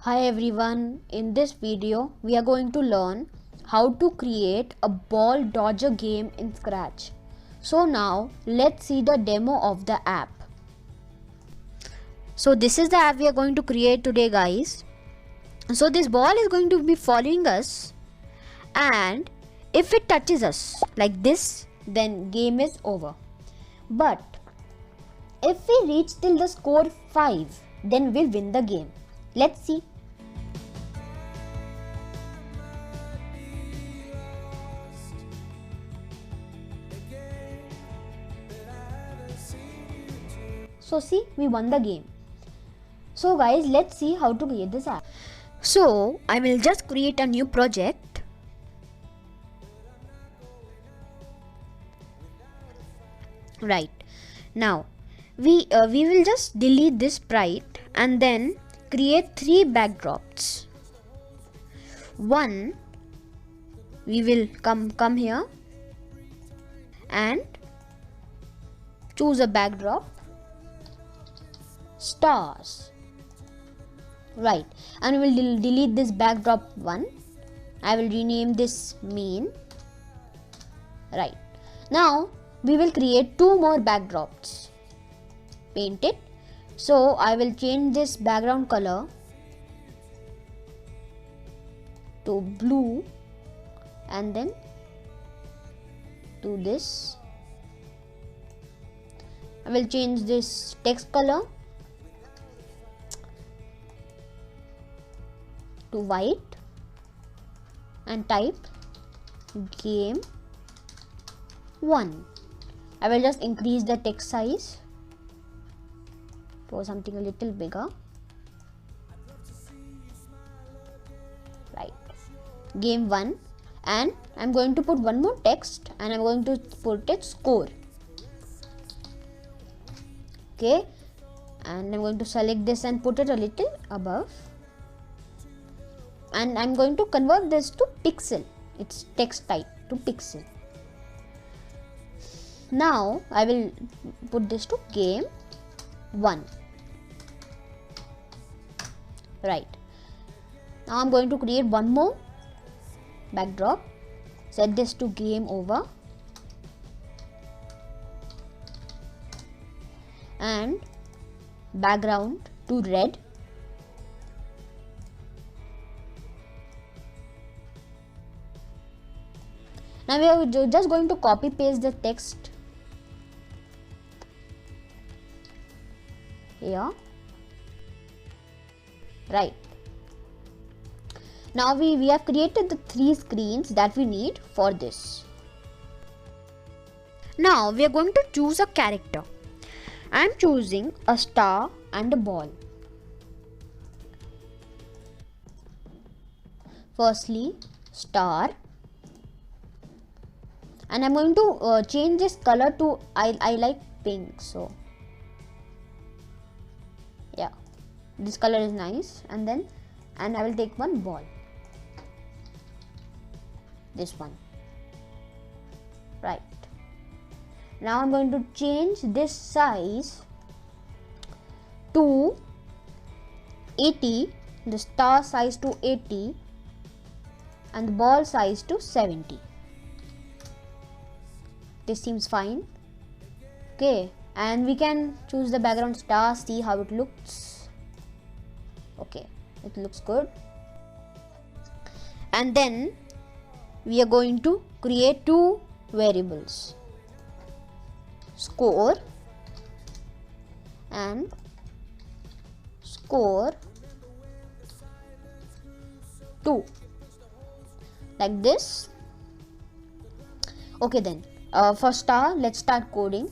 Hi everyone, in this video we are going to learn how to create a ball dodger game in Scratch. So now let's see the demo of the app. So this is the app we are going to create today, guys. So this ball is going to be following us, and if it touches us like this, then game is over. But if we reach till the score 5, then we'll win the game. Let's see. So see, we won the game. So guys, let's see how to create this app. So I will just create a new project. Right. Now we will just delete this sprite and then create 3 backdrops. One, we will come here and choose a backdrop, stars. Right, and we will delete this backdrop 1. I will rename this main. Right, now we will create 2 more backdrops. Paint it. So I will change this background color to blue and then to this. I will change this text color to white and type game 1. I will just increase the text size for something a little bigger. Right, game 1, and I'm going to put one more text and I'm going to put it score. Okay, and I'm going to select this and put it a little above, and I'm going to convert this to pixel. It's text type to pixel. Now I will put this to game 1. Right, now I'm going to create one more backdrop. Set this to game over and background to red. Now we are just going to copy paste the text here. Right, now we have created the 3 screens that we need for this. Now we are going to choose a character. I am choosing a star and a ball. Firstly, star, and I'm going to change this color to I like pink, so yeah, this color is nice. And I will take one ball, this one. Right, now I'm going to change this size to 80, the star size to 80 and the ball size to 70. This seems fine. Okay, and we can choose the background star, see how it looks. Okay, it looks good. And then we are going to create 2 variables, score and score 2, like this. Okay, then for star, let's start coding.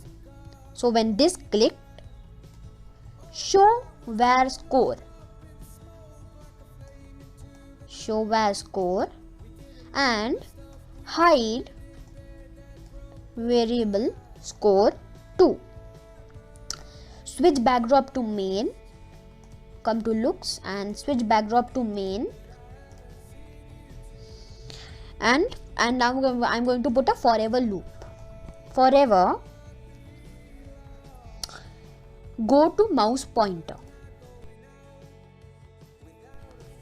So when this clicked, show where score, and hide variable score 2. Switch backdrop to main, come to looks and switch backdrop to main, and now I'm going to put a forever loop. Forever, go to mouse pointer.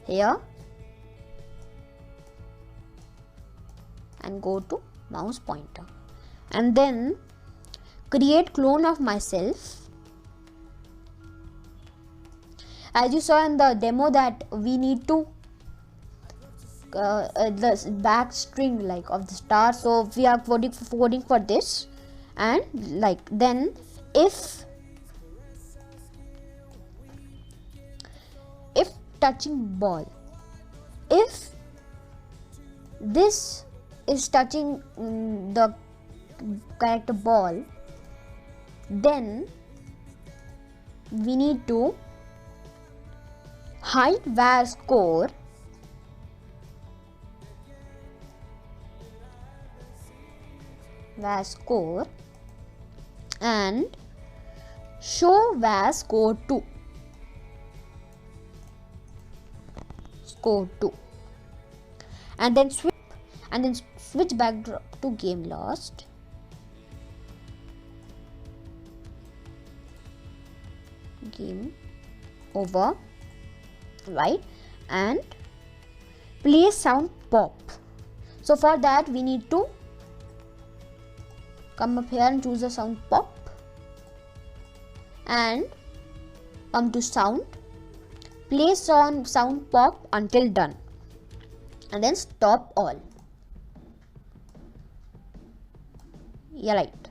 here and go to mouse pointer, and then create clone of myself. As you saw in the demo that we need to the back string like of the star, so we are coding for this, and like then if touching ball, if this is touching the character ball, then we need to hide var score and show var score 2 and then switch back to game lost, game over, right, and play sound pop. So for that we need to come up here and choose the sound pop and come to sound, place on sound pop until done, and then stop all. Yeah, right.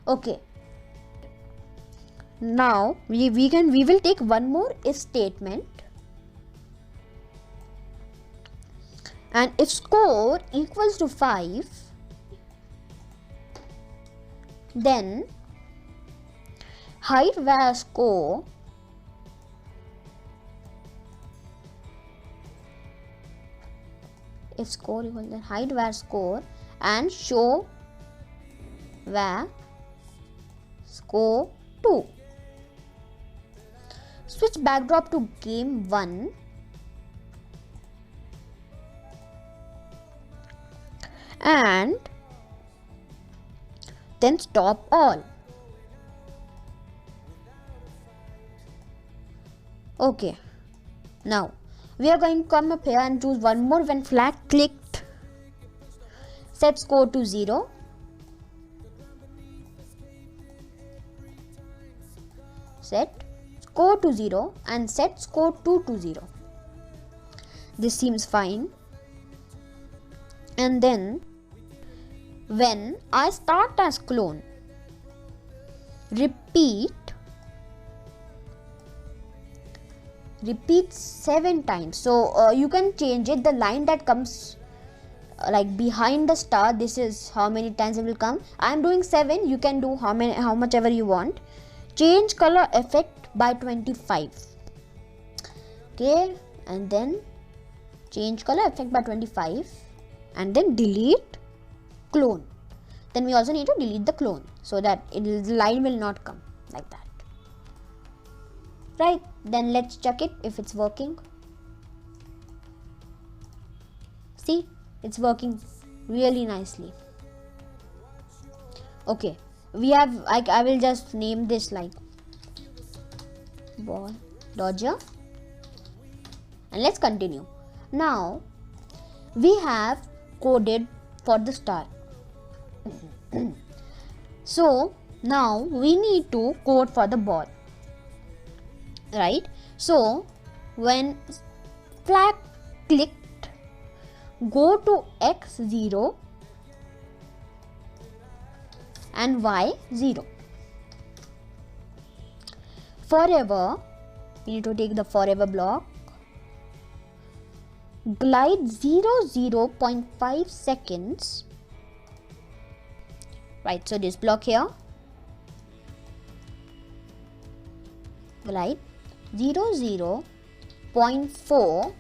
Okay. Now we will take one more if statement, and if score equals to 5, then hide var score if score equals, then hide var score and show var score 2. Switch backdrop to game 1 and then stop all. Okay, now we are going to come up here and choose one more. When flag clicked, set score to 0, set score to 0 and set score 2 to 0. This seems fine. And then when I start as clone, repeat 7 times. So you can change it. The line that comes like behind the star, this is how many times it will come. I am doing 7. You can do how much ever you want. Change color effect by 25. Okay, and then change color effect by 25 and then delete clone. Then we also need to delete the clone so that the line will not come like that. Right, then let's check it if it's working. See, it's working really nicely. Okay, we have, I will just name this like ball dodger, and let's continue. Now we have coded for the star. So now we need to code for the ball, right? So when flag clicked, go to x0 and y0. Forever, we need to take the forever block, glide 0.5 seconds, right? So this block here, glide 0.4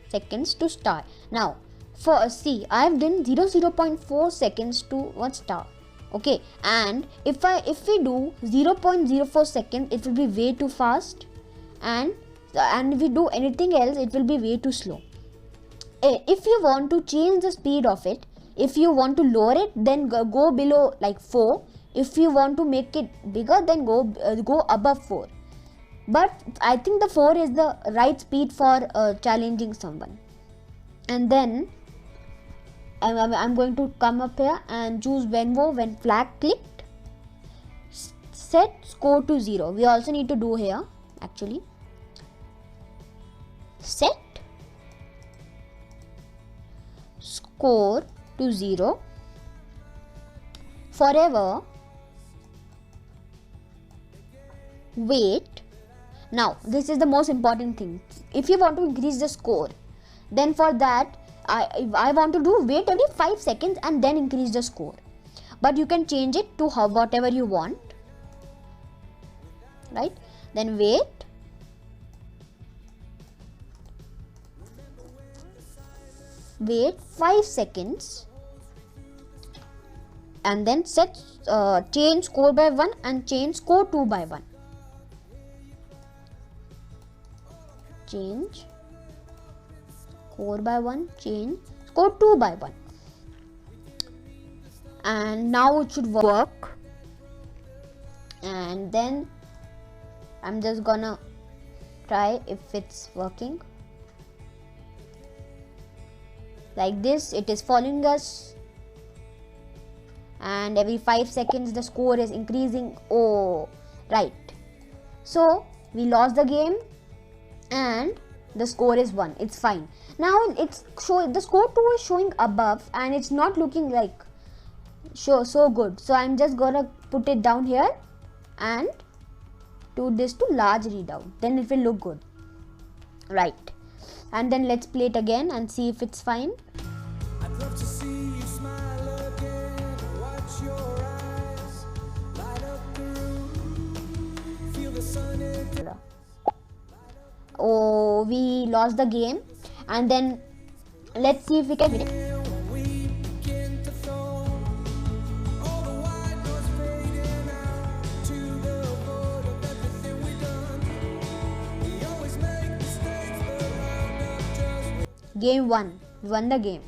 seconds to star. Now for see, I have done 0.4 seconds to one star. Okay, and if we do 0.04 seconds, it will be way too fast, and if we do anything else, it will be way too slow. If you want to change the speed of it, if you want to lower it, then go below like 4. If you want to make it bigger, then go above 4. but I think the 4 is the right speed for challenging someone. And then I'm going to come up here and choose when flag clicked, set score to 0. We also need to do here actually, set score to 0 forever. Wait. Now this is the most important thing. If you want to increase the score, then for that I want to do wait every 5 seconds and then increase the score. But you can change it to whatever you want, right? Then wait wait 5 seconds and then set change score by 1 and change score 2 by 1. Change score by 1, change score 2 by 1. And now it should work. And then I'm just gonna try if it's working. Like this, it is following us. And every 5 seconds the score is increasing. Oh, right. So we lost the game and the score is 1. It's fine. Now it's the score 2 is showing above and it's not looking like so good. So I'm just gonna put it down here and do this to large readout. Then it will look good, right? And then let's play it again and see if it's fine. I'd love to see you smile again. Watch your eyes light up the room. Feel the sun in. Oh, we lost the game. And then let's see if we can win it. We begin to fall. All the white noise fading out to the void of everything we've done. We always make mistakes, but round up just. Game 1. We won the game.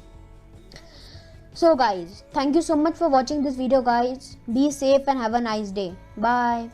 So guys, thank you so much for watching this video guys. Be safe and have a nice day. Bye.